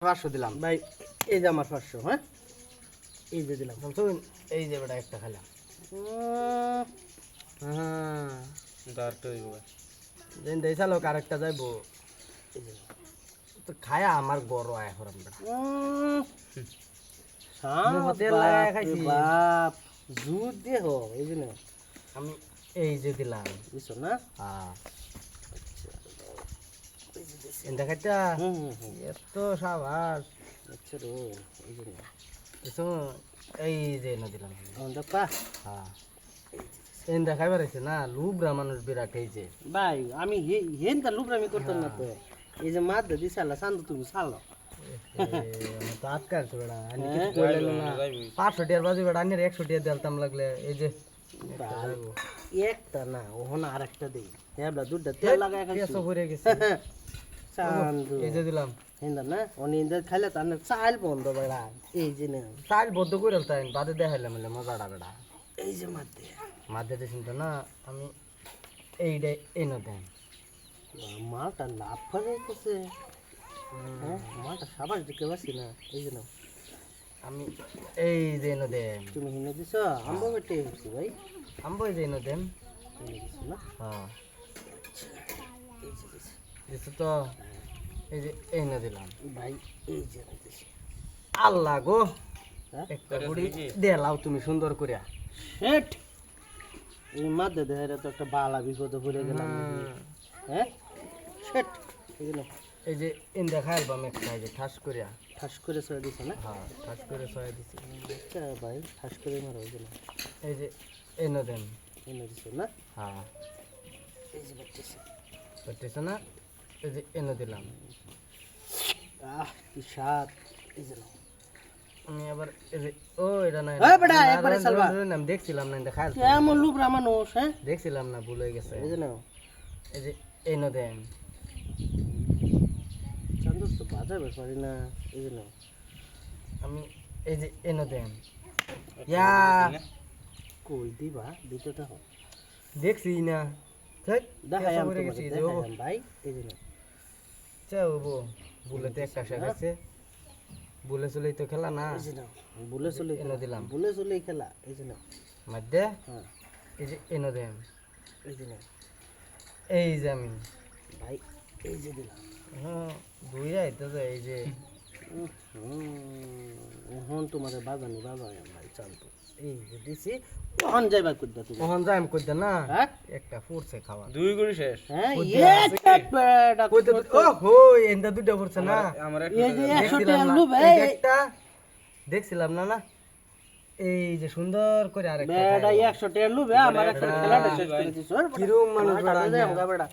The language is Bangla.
500 দিলাম ভাই এই যে আমার 500 হ্যাঁ এই যে দিলাম শুন এই যে বেটা একটা খেলা হ্যাঁ দাঁড়টো হইব দেন দেই চালো আরেকটা যাইবো এই যে তো খায়া আমার গরো আয় হরাম বেটা মুখতে বাপ লাগায় রে খাইছি বাপ জুত দিয়ে হো এই যে না আমি এই যে দিলাম বুঝছো না হ্যাঁ এই যে দিছি এন্ডা খাইতা হুম এত সাবাস আচ্ছা রো এই যে না শুন এই যে না দিলাম onda পা হ্যাঁ এন্ডা খাইবার আছে না লুবরা মানুষ বিরাট এই যে ভাই আমি হেন তা লুবরামি করতাম না তো এই যে মাদ দি সালা সান্দু তুমি সালো আমি তো আটকার তো বেড়া আমি কিছু কইলে না 500 টাকার বাজে বেড়া আনের 100 টাকা দিলতাম লাগলে এই যে একটা না ওহন আরেকটা দেই এবলা দুধটা তেল লাগায় খাইছি কেসো ভরে গেছে সান্দু এই যে দিলাম হেন্দা না অনিন্দা খাইলে তার চাল বন্ধ বেড়া এই যে না চাল বদ্ধ করে তাই বাদে দেখাইলাম বলে মজাটা বেড়া এই যে মাদে মাঝে দিয়েছেন তো না আমি এইটাই এনে দেন মালটা লাভ ফাজাইতেছে হ্যাঁ মালটা সাবাস দিকে পারছি না এই যে না আমি এই যে এনে দেন তুমি হিনে দিছ আম্ব বেটে হচ্ছি ভাই আম্বো এই যে এনে দেন হিনে দিছ না হ্যাঁ এই যে দিছি দিছো তো এই যে এনে দিলাম ভাই এই যে দিছি আল্লাহ গো হ্যাঁ একটা বুড়ি দেলাও তুমি সুন্দর করিয়া হেট এই মাদে দেহের তো একটা বালা বিপদে পড়ে গেলাম হ্যাঁ শেট এই না এই যে ইন্দা খাইব আমি একটা এই যে ঠাস করিয়া ঠাস করে সয়ে দিছ না হ্যাঁ ঠাস করে সহায় দিছি আচ্ছা ভাই ঠাস করে মারো এই না এই যে এনে দেন এনে দিছ না হ্যাঁ এই যে বেটেছে বুঝতেছো না এই যে এনে দিলাম কি স্বাদ এই যে নাও। আমি আবার এই যে ও এটা না এই বেটা, একবারে সালবা। আমি দেখছিলাম না এটা খাই এমন লুবরা মানুষ হ্যাঁ দেখছিলাম না ভুল হয়ে গেছে এই যে নাও এই যে এনে দেন চান্দুর তো বাজাবে পারি না এই যে নাও আমি এই যে এনে দেন ইয়া কই দিবা দিতে তো হোক দেখছি না ঠিক দেখাই কেসা আমি করে গেছি যে ও দেখাই ভাই এই যে নাও চাও বো বুলেতে একটা শেখাচ্ছে বুলে চলেই তো খেলা না এই যে নাও বলে চলে এনে দিলাম বলে চলেই খেলা এই যে নাও মধ্যে হ্যাঁ এই যে এনে দেন এই যে নাও এই যে আমি ভাই এই যে দিলাম হ্যাঁ দুই আইতেছে এই যে এখন তোমার বাজানি বাজায় ভাই চালতো এই যে দিছি ওখান যাইবা কুদ্দা তুমি ওখান যাই আমি কইতে না হ্যাঁ একটা ফুরছে খাওয়া দুই করে শেষ হ্যাঁ কুদ্দা এক আছে এক বেটা কইতে ও হো এন্ডা দুইটা ফুরছে না আমার এই যে 100 দেখছিলাম টাকা না, লুব এই যে একটা দেখছিলাম না না এই যে সুন্দর করে আরেকটা বেটা 100 টাকা লুবে আমার একটা খেলাটা শেষ করে দিছ কিরম মানুষ বেড়া বেটা